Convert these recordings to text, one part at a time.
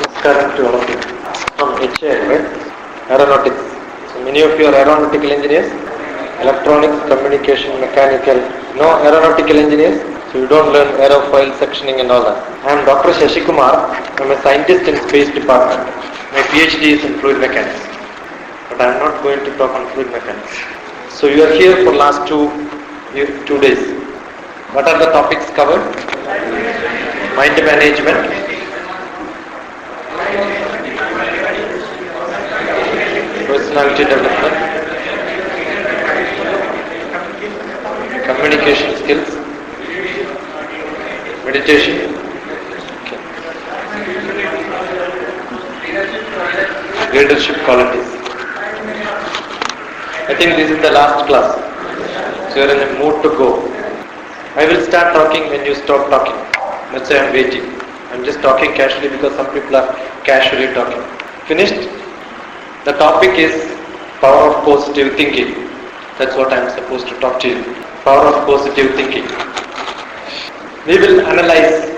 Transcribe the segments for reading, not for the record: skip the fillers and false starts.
Namaskaram to all of you. From HAL, right? Aeronautics. So many of you are aeronautical engineers, electronics, communication, mechanical. No aeronautical engineers, so you don't learn aerofoil sectioning and all that. I am Dr. Shashi Kumar. I am a scientist in space department. My PhD is in fluid mechanics. But I am not going to talk on fluid mechanics. So you are here for last two days. What are the topics covered? Mind management. Personality development, communication skills, meditation, leadership qualities. I think this is the last class, so you are in a mood to go. I will start talking when you stop talking. Let's say I am waiting. I am just talking casually because some people are casually talking. Finished? The topic is power of positive thinking. That's what I am supposed to talk to you. Power of positive thinking. We will analyze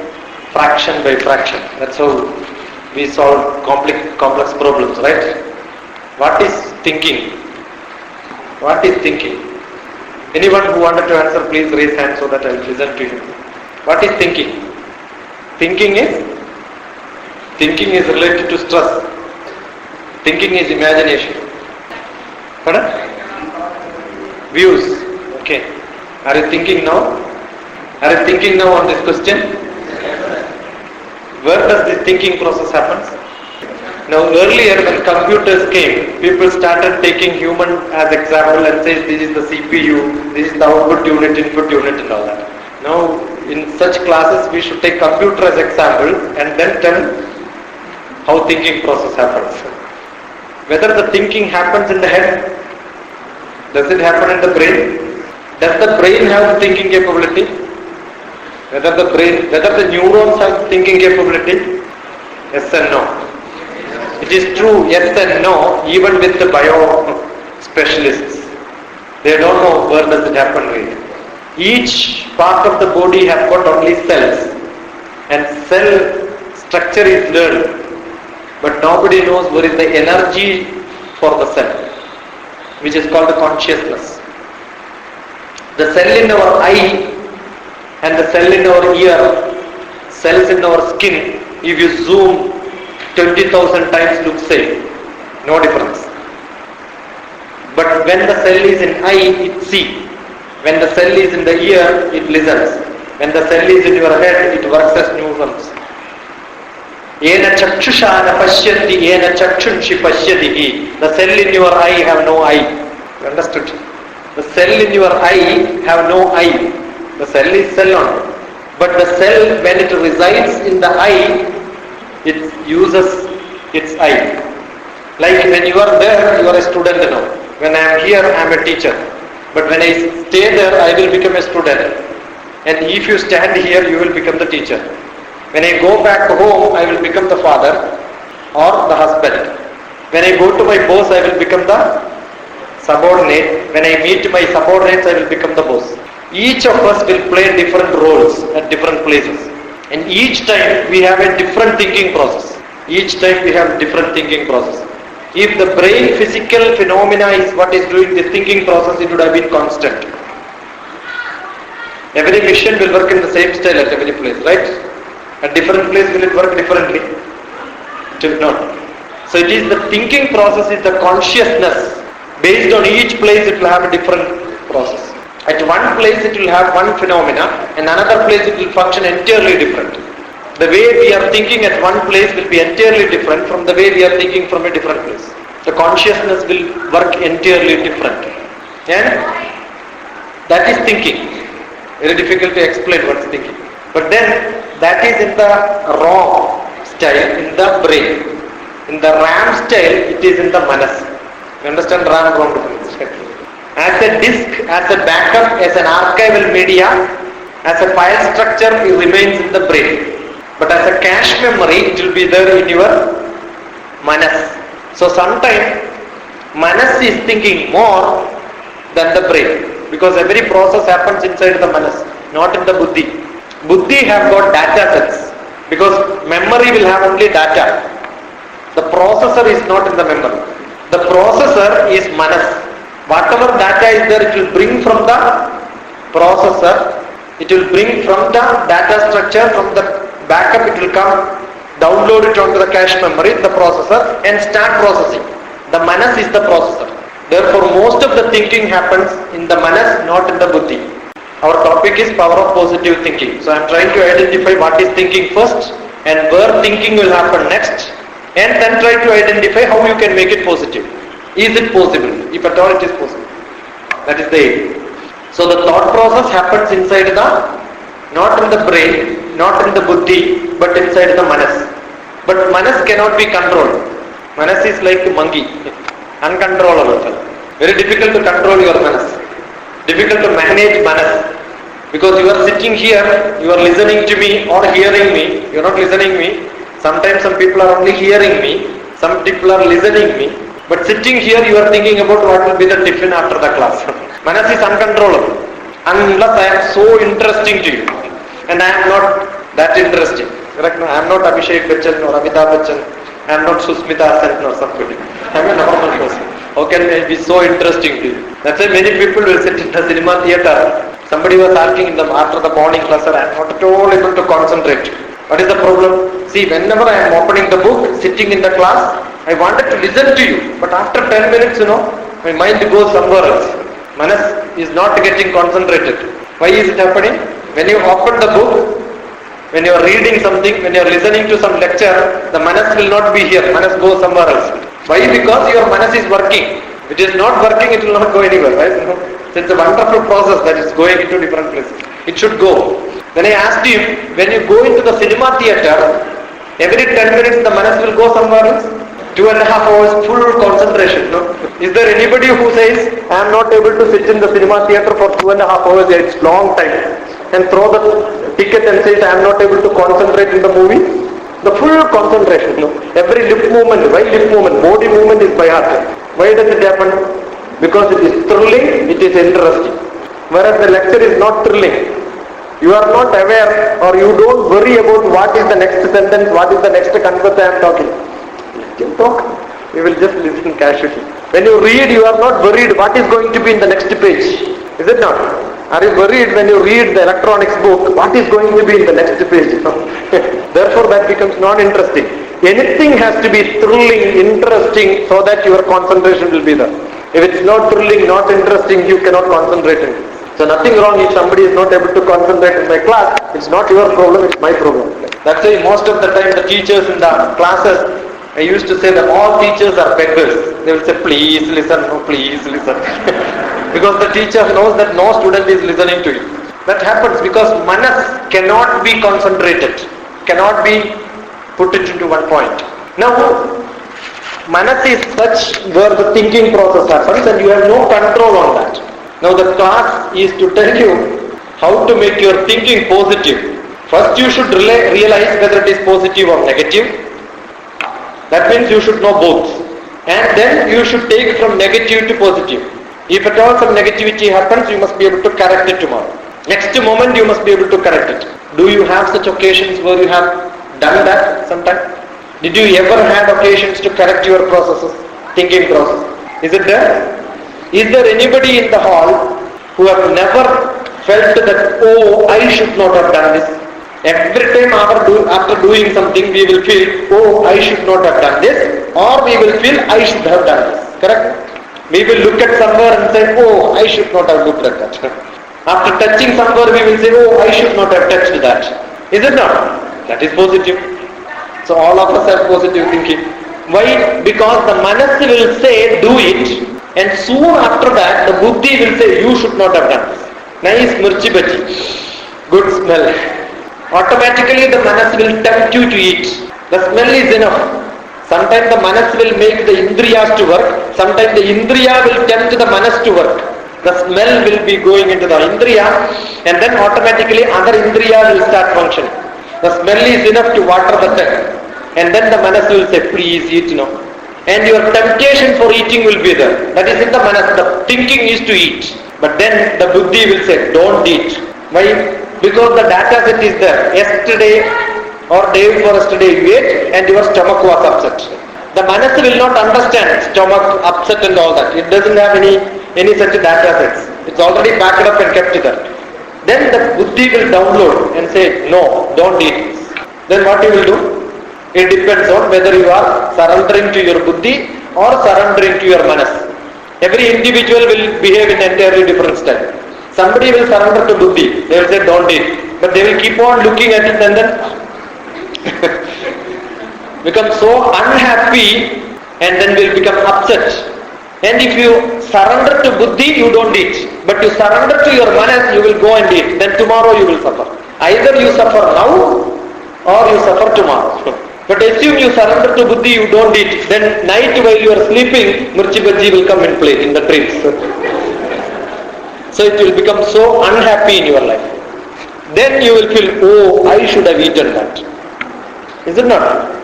fraction by fraction. That's how we solve complex problems, right? What is thinking? What is thinking? Anyone who wanted to answer, please raise hand so that I will listen to you. What is thinking? Thinking is related to stress. Thinking is imagination. Correct? Views. Okay. Are you thinking now? Are you thinking now on this question? Where does this thinking process happen? Now earlier when computers came, people started taking human as example and say this is the CPU, this is the output unit, input unit and all that. Now in such classes we should take computer as example and then tell how thinking process happens. Whether the thinking happens in the head, does it happen in the brain? Does the brain have thinking capability? Whether the neurons have thinking capability? Yes and no. It is true, yes and no, even with the bio specialists. They don't know where does it happen really. Each part of the body has got only cells, and cell structure is learned. But nobody knows where is the energy for the cell, which is called the consciousness. The cell in our eye and the cell in our ear, cells in our skin, if you zoom 20,000 times look same, no difference. But when the cell is in eye, it sees. When the cell is in the ear, it listens. When the cell is in your head, it works as neurons. Yena chakshusha na pashyati, yena chakshunshi pashyatihi. The cell in your eye have no eye. You understood? The cell in your eye have no eye. The cell is cell only. But the cell, when it resides in the eye, it uses its eye. Like when you are there, you are a student now. When I am here, I am a teacher. But when I stay there, I will become a student. And if you stand here, you will become the teacher. When I go back home, I will become the father or the husband. When I go to my boss, I will become the subordinate. When I meet my subordinates, I will become the boss. Each of us will play different roles at different places. And each time we have a different thinking process. Each time we have different thinking process. If the brain physical phenomena is what is doing the thinking process, it would have been constant. Every machine will work in the same style at every place, right? At different place will it work differently? It will not. So it is the thinking process is the consciousness. Based on each place it will have a different process. At one place it will have one phenomena and another place it will function entirely different. The way we are thinking at one place will be entirely different from the way we are thinking from a different place. The consciousness will work entirely different. And that is thinking. Very difficult to explain what is thinking. But then that is in the raw style, in the brain. In the RAM style, it is in the manas. You understand RAM ROM difference? As a disk, as a backup, as an archival media, as a file structure, it remains in the brain. But as a cache memory, it will be there in your manas. So sometimes manas is thinking more than the brain, because every process happens inside the manas, not in the buddhi. Buddhi have got data sets. Because memory will have only data. The processor is not in the memory. The processor is manas. Whatever data is there, it will bring from the processor. It will bring from the data structure, from the backup it will come, download it onto the cache memory, the processor, and start processing. The manas is the processor. Therefore, most of the thinking happens in the manas, not in the buddhi. Our topic is power of positive thinking. So I am trying to identify what is thinking first and where thinking will happen next, and then try to identify how you can make it positive. Is it possible? If at all it is possible. That is the aim. So the thought process happens inside the, not in the brain, not in the buddhi, but inside the manas. But manas cannot be controlled. Manas is like a monkey, uncontrollable. Very difficult to control your manas. Difficult to manage manas. Because you are sitting here, you are listening to me or hearing me. You are not listening me. Sometimes some people are only hearing me. Some people are listening me. But sitting here, you are thinking about what will be the tiffin after the class. Manas is uncontrollable. Unless I am so interesting to you. And I am not that interesting. Correct? No, I am not Abhishek Bachchan or Amitabh Bachchan. I am not Susmita Sen or somebody. I am a normal person. How can I be so interesting to you? That's why many people will sit in the cinema theatre. Somebody was asking after the morning class, I am not at all able to concentrate. What is the problem? See, whenever I am opening the book, sitting in the class, I wanted to listen to you. But after 10 minutes, my mind goes somewhere else. Manas is not getting concentrated. Why is it happening? When you open the book, when you are reading something, when you are listening to some lecture, the manas will not be here. Manas goes somewhere else. Why? Because your manas is working. If it is not working, it will not go anywhere, right? So it's a wonderful process that is going into different places. It should go. Then I asked him, when you go into the cinema theatre, every 10 minutes the manas will go somewhere else. 2.5 hours full concentration. No? Is there anybody who says, I am not able to sit in the cinema theatre for 2.5 hours, it's long time, and throw the ticket and says, I am not able to concentrate in the movie? The full concentration. No? Every lip movement, why lip movement? Body movement is by heart. Why does it happen? Because it is thrilling, it is interesting. Whereas the lecture is not thrilling. You are not aware, or you don't worry about what is the next sentence, what is the next concept I am talking. Let him talk. We will just listen casually. When you read, you are not worried what is going to be in the next page. Is it not? Are you worried when you read the electronics book, what is going to be in the next page? Therefore that becomes non-interesting. Anything has to be thrilling, interesting, so that your concentration will be there. If it's not thrilling, not interesting, you cannot concentrate in it. So nothing wrong if somebody is not able to concentrate in my class. It's not your problem, it's my problem. That's why most of the time the teachers in the classes, I used to say that all teachers are beggars. They will say, please listen, no, please listen. Because the teacher knows that no student is listening to you. That happens because manas cannot be concentrated, cannot be put it into one point. Now, manas is such where the thinking process happens and you have no control on that. Now the task is to tell you how to make your thinking positive. First you should realize whether it is positive or negative. That means you should know both. And then you should take it from negative to positive. If at all some negativity happens, you must be able to correct it tomorrow. Next moment you must be able to correct it. Do you have such occasions where you have done that sometime? Did you ever had occasions to correct your processes, thinking process? Is it there? Is there anybody in the hall who have never felt that, oh, I should not have done this? Every time after doing something, we will feel, oh, I should not have done this, or we will feel, I should have done this. Correct? We will look at somewhere and say, oh, I should not have looked at that. After touching somewhere, we will say, oh, I should not have touched that. Is it not? That is positive. So all of us have positive thinking. Why? Because the manas will say, do it. And soon after that, the buddhi will say, you should not have done this. Nice mirchi bhaji. Good smell. Automatically the manas will tempt you to eat. The smell is enough. Sometimes the manas will make the indriyas to work. Sometimes the indriya will tempt the manas to work. The smell will be going into the indriya, and then automatically other indriya will start functioning. The smell is enough to water the tongue. And then the manas will say, please eat now. And your temptation for eating will be there. That is in the manas. The thinking is to eat. But then the buddhi will say, don't eat. Why? Because the data set is there. Yesterday or day before yesterday you ate and your stomach was upset. The manas will not understand stomach upset and all that. It doesn't have any such data sets. It's already backed up and kept there. Then the buddhi will download and say, no, don't eat this. Then what you will do? It depends on whether you are surrendering to your buddhi or surrendering to your manas. Every individual will behave in an entirely different style. Somebody will surrender to buddhi. They will say, don't eat. But they will keep on looking at it and then become so unhappy and then will become upset. And if you surrender to buddhi, you don't eat. But you surrender to your manas, you will go and eat. Then tomorrow you will suffer. Either you suffer now or you suffer tomorrow. But assume you surrender to buddhi, you don't eat. Then night while you are sleeping, mirchi bhaji will come in play in the dreams. So it will become so unhappy in your life. Then you will feel, oh, I should have eaten that. Is it not?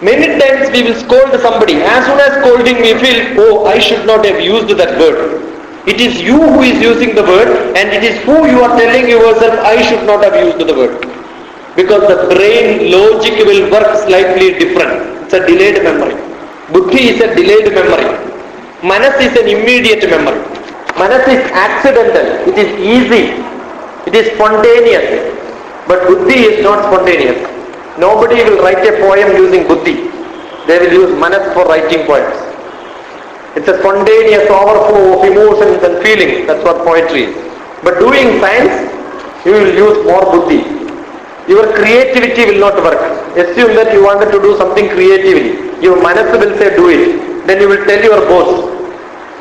Many times we will scold somebody. As soon as scolding we feel, oh, I should not have used that word. It is you who is using the word and it is who you are telling yourself, I should not have used the word. Because the brain logic will work slightly different. It's a delayed memory. Buddhi is a delayed memory. Manas is an immediate memory. Manas is accidental. It is easy. It is spontaneous. But buddhi is not spontaneous. Nobody will write a poem using buddhi. They will use manas for writing poems. It's a spontaneous overflow of emotions and feelings. That's what poetry is. But doing science, you will use more buddhi. Your creativity will not work. Assume that you wanted to do something creatively. Your manas will say do it. Then you will tell your boss,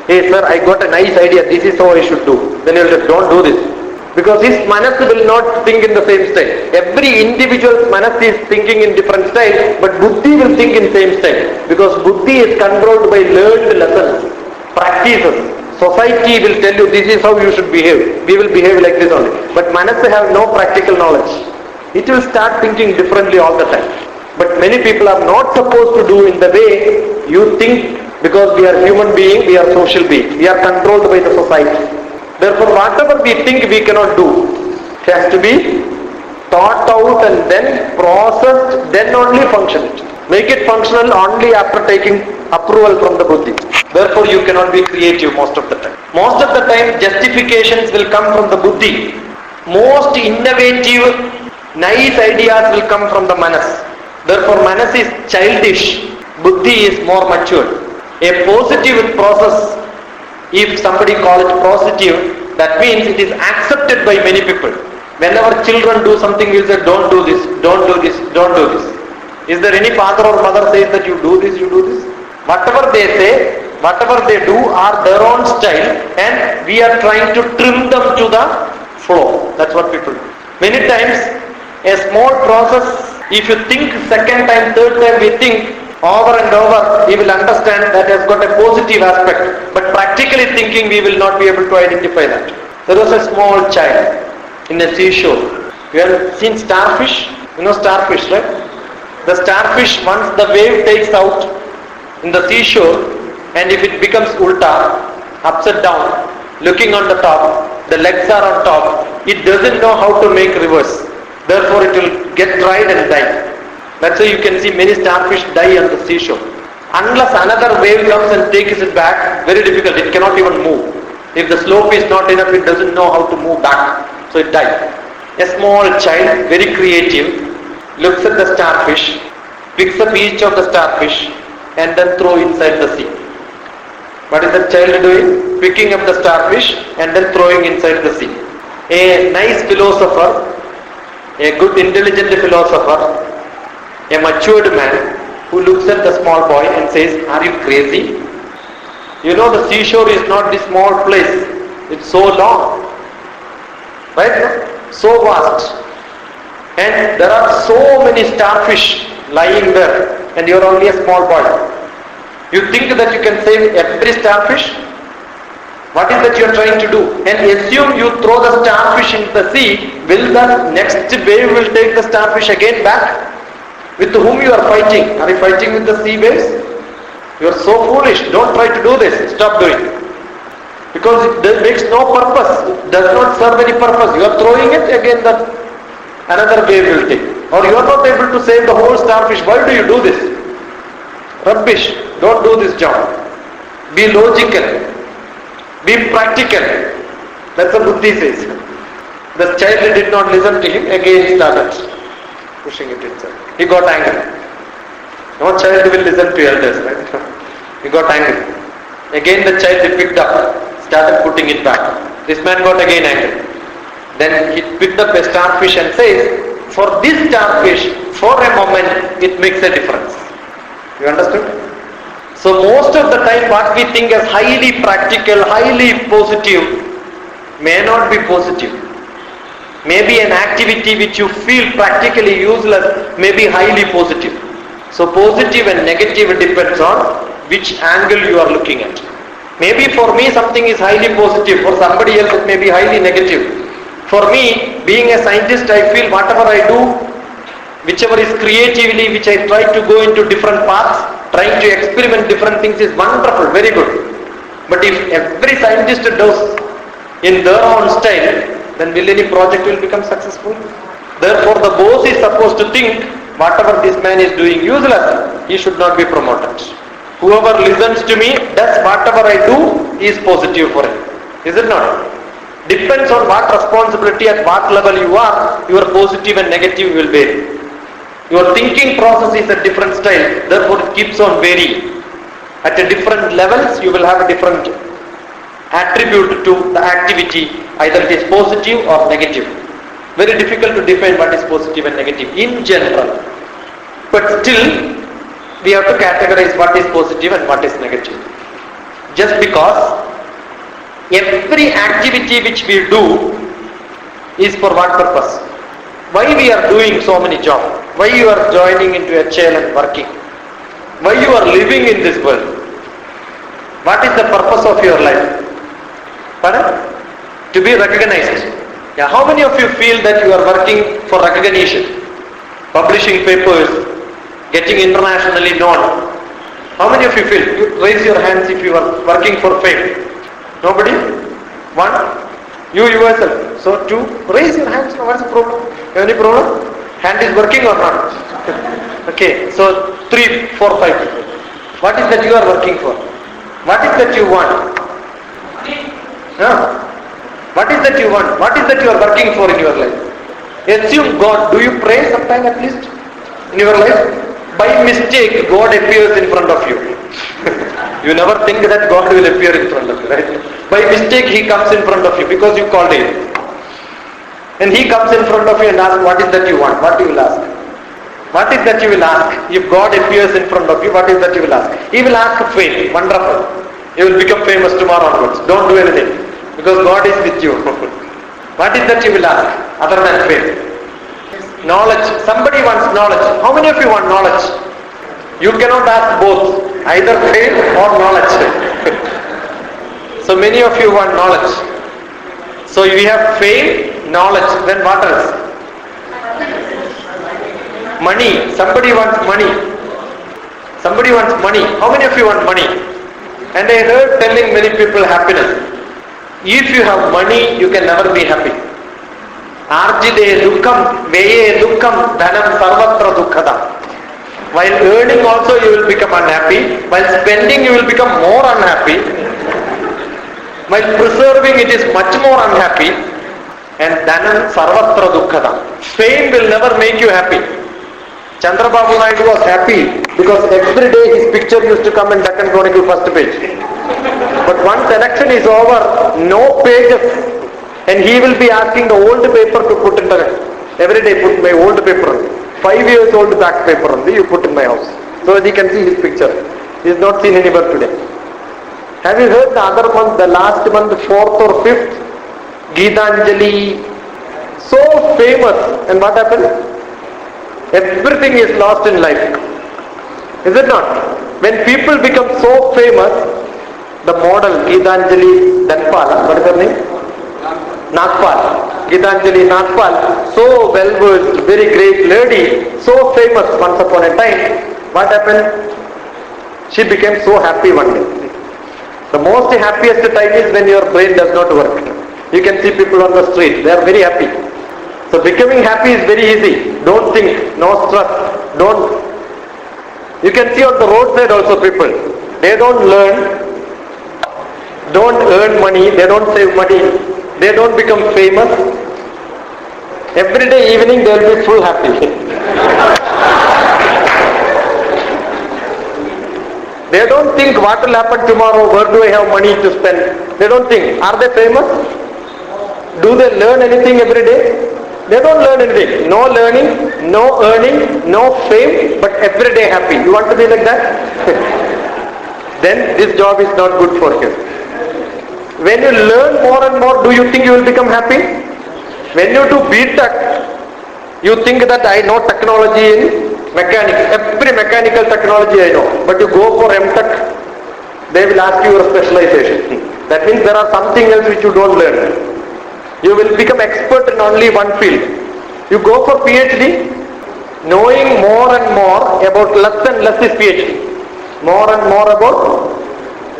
hey sir, I got a nice idea. This is how I should do. Then you will say, don't do this. Because his manas will not think in the same style. Every individual's manas is thinking in different style, but buddhi will think in same style. Because buddhi is controlled by learned lessons, practices. Society will tell you this is how you should behave. We will behave like this only. But manas have no practical knowledge. It will start thinking differently all the time. But many people are not supposed to do in the way you think, because we are human beings, we are social beings. We are controlled by the society. Therefore, whatever we think we cannot do, it has to be thought out and then processed, then only function it. Make it functional only after taking approval from the buddhi. Therefore, you cannot be creative most of the time. Most of the time, justifications will come from the buddhi. Most innovative, nice ideas will come from the manas. Therefore, manas is childish, buddhi is more mature. A positive process, if somebody call it positive, that means it is accepted by many people. Whenever children do something, we'll say, don't do this, don't do this, don't do this. Is there any father or mother says that you do this, you do this? Whatever they say, whatever they do are their own style and we are trying to trim them to the flow. That's what people do. Many times, a small process, if you think second time, third time, we think, over and over, we will understand that has got a positive aspect. But practically thinking, we will not be able to identify that. There was a small child in a seashore. You have seen starfish? You know starfish, right? The starfish, once the wave takes out in the seashore, and if it becomes ulta, upside down, looking on the top, the legs are on top, it doesn't know how to make reverse. Therefore, it will get dried and die. That's why you can see many starfish die on the seashore. Unless another wave comes and takes it back, very difficult, it cannot even move. If the slope is not enough, it doesn't know how to move back, so it dies. A small child, very creative, looks at the starfish, picks up each of the starfish and then throw inside the sea. What is the child doing? Picking up the starfish and then throwing inside the sea. A nice philosopher, a good intelligent philosopher, a matured man who looks at the small boy and says, are you crazy? You know the seashore is not this small place. It's so long. Right? So vast. And there are so many starfish lying there and you are only a small boy. You think that you can save every starfish? What is that you are trying to do? And assume you throw the starfish into the sea, will the next wave will take the starfish again back? With whom you are fighting? Are you fighting with the sea waves? You are so foolish. Don't try to do this. Stop doing it. Because it makes no purpose. It does not serve any purpose. You are throwing it, again another wave will take. Or you are not able to save the whole starfish. Why do you do this? Rubbish. Don't do this job. Be logical. Be practical. That's what Buddhi says. The child did not listen to him. Again he started pushing it inside. He got angry. No child will listen to elders, right? He got angry. Again the child picked up, started putting it back. This man got again angry. Then he picked up a starfish and says, for this starfish, for a moment, it makes a difference. You understood? So most of the time what we think as highly practical, highly positive, may not be positive. Maybe an activity which you feel practically useless may be highly positive. So positive and negative depends on which angle you are looking at. Maybe for me something is highly positive, for somebody else it may be highly negative. For me, being a scientist, I feel whatever I do, whichever is creatively, which I try to go into different paths, trying to experiment different things is wonderful, very good. But if every scientist does in their own style, then will any project will become successful? Therefore the boss is supposed to think whatever this man is doing useless, he should not be promoted. Whoever listens to me, does whatever I do is positive for him. Is it not? Depends on what responsibility, at what level you are, your positive and negative will vary. Your thinking process is a different style, therefore it keeps on varying. At a different levels, you will have a different attribute to the activity, either it is positive or negative. Very difficult to define what is positive and negative in general. But still, we have to categorize what is positive and what is negative. Just because every activity which we do is for what purpose? Why we are doing so many jobs? Why you are joining into HAL and working? Why you are living in this world? What is the purpose of your life? Pardon? To be recognized. Yeah, how many of you feel that you are working for recognition? Publishing papers, getting internationally known. How many of you feel? You raise your hands if you are working for fame. Nobody? One? You yourself. So two? Raise your hands. What's the problem? You have any problem? Hand is working or not? Okay. So 3, 4, 5 people. What is that you are working for? What is that you want? No. What is that you want? What is that you are working for in your life? Assume God. Do you pray sometime at least in your life? By mistake, God appears in front of you. You never think that God will appear in front of you, right? By mistake, He comes in front of you because you called Him. And He comes in front of you and asks, what is that you want? What you will ask? What is that you will ask? If God appears in front of you, what is that you will ask? He will ask fame. Wonderful. You will become famous tomorrow onwards. Don't do anything. Because God is with you. What is that you will ask other than fame? Knowledge. Somebody wants knowledge. How many of you want knowledge? You cannot ask both. Either fame or knowledge. So many of you want knowledge. So we have fame, knowledge. Then what else? Money. Somebody wants money. Somebody wants money. How many of you want money? And I heard telling many people happiness. If you have money, you can never be happy. Arjide dukkam, veye dukkam, dhanam sarvatra dukkhada. While earning also you will become unhappy. While spending you will become more unhappy. While preserving it is much more unhappy. And dhanam sarvatra dukkhada. Fame will never make you happy. Chandrababu Naidu was happy because every day his picture used to come in Deccan Chronicle first page. But once election is over, no pages. And he will be asking the old paper to put in the... Every day put my old paper. 5 years old back paper only you put in my house. So that he can see his picture. He is not seen anywhere today. Have you heard the other month, the last month, 4th or 5th? Geetanjali. So famous. And what happened? Everything is lost in life. Is it not? When people become so famous, the model Geetanjali Dhanpal, what is her name? Nagpal. Geetanjali Nagpal, so well versed, very great lady, so famous once upon a time. What happened? She became so happy one day. The most happiest time is when your brain does not work. You can see people on the street, they are very happy. So becoming happy is very easy. Don't think, no stress, don't. You can see on the roadside also people, they don't learn, don't earn money, they don't save money, they don't become famous. Every day evening they will be full happy. They don't think what will happen tomorrow, where do I have money to spend. They don't think. Are they famous? Do they learn anything every day? They don't learn anything. No learning, no earning, no fame, but every day happy. You want to be like that? Then this job is not good for you. When you learn more and more, do you think you will become happy? When you do BTech, you think that I know technology in mechanics. Every mechanical technology I know. But you go for MTech, they will ask you your specialization. That means there are something else which you don't learn. You will become expert in only one field. You go for PhD, knowing more and more about less and less is PhD. More and more about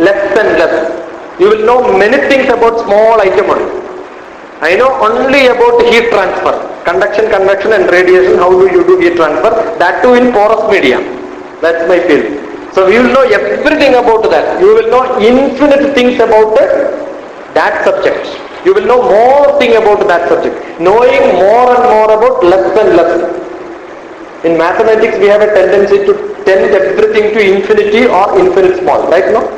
less and less. You will know many things about small item only. I know only about heat transfer. Conduction, convection and radiation, how do you do heat transfer? That too in porous media. That's my field. So you will know everything about that. You will know infinite things about that subject. You will know more thing about that subject. Knowing more and more about less and less. In mathematics we have a tendency to tend everything to infinity or infinite small. Right now?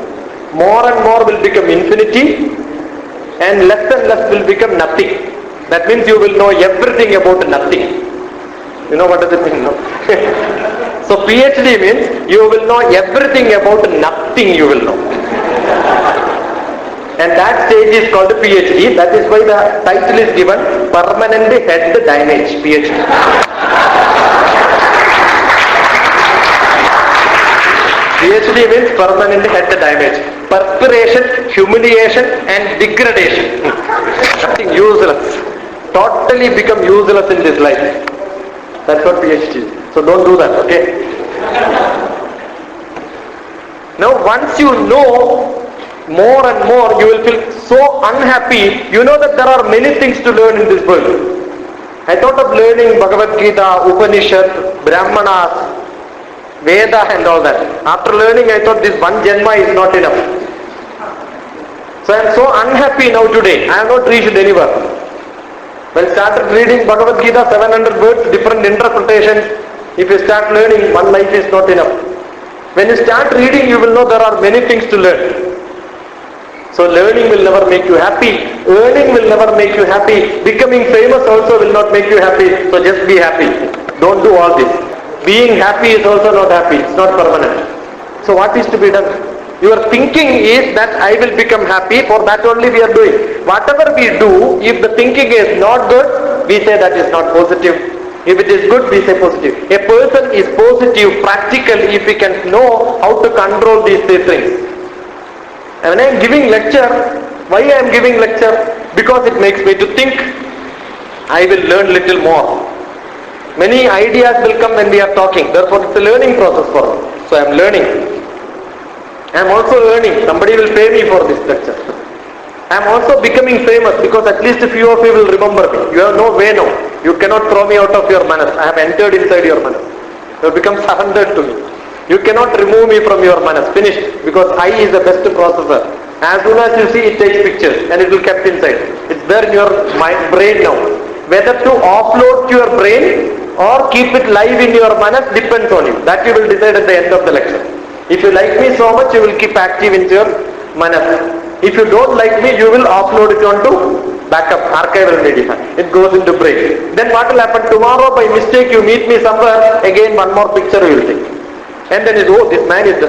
More and more will become infinity and less will become nothing. That means you will know everything about nothing. You know what does it mean? No? So PhD means you will know everything about nothing you will know. And that stage is called PhD. That is why the title is given Permanent Head Damage, PhD. PhD means Permanent Head Damage. Perspiration, humiliation and degradation. Nothing useless. Totally become useless in this life. That's what PhD is. So don't do that, okay? Now once you know more and more, you will feel so unhappy. You know that there are many things to learn in this world. I thought of learning Bhagavad Gita, Upanishad, Brahmanas, Veda and all that. After learning I thought this one Janma is not enough. So I am so unhappy now today. I have not reached anywhere. When I started reading Bhagavad Gita, 700 words, different interpretations. If you start learning, one life is not enough. When you start reading, you will know there are many things to learn. So learning will never make you happy. Earning will never make you happy. Becoming famous also will not make you happy. So just be happy. Don't do all this. Being happy is also not happy. It's not permanent. So what is to be done? Your thinking is that I will become happy. For that only we are doing. Whatever we do, if the thinking is not good, we say that is not positive. If it is good, we say positive. A person is positive, practical, if he can know how to control these three things. And when I am giving lecture, why I am giving lecture? Because it makes me to think. I will learn little more. Many ideas will come when we are talking. Therefore it's a learning process for us. So I am learning. I am also earning. Somebody will pay me for this lecture. I am also becoming famous because at least a few of you will remember me. You have no way now. You cannot throw me out of your manas. I have entered inside your manas. You have become surrendered to me. You cannot remove me from your manas. Finished. Because I is the best processor. As soon as you see, it takes pictures and it will kept inside. It's there in your brain now. Whether to offload to your brain or keep it live in your manas depends on you. That you will decide at the end of the lecture. If you like me so much, you will keep active in your manas. If you don't like me, you will offload it onto backup, archival media. It goes into brain. Then what will happen? Tomorrow by mistake you meet me somewhere, again one more picture you will take. And then oh, this man is the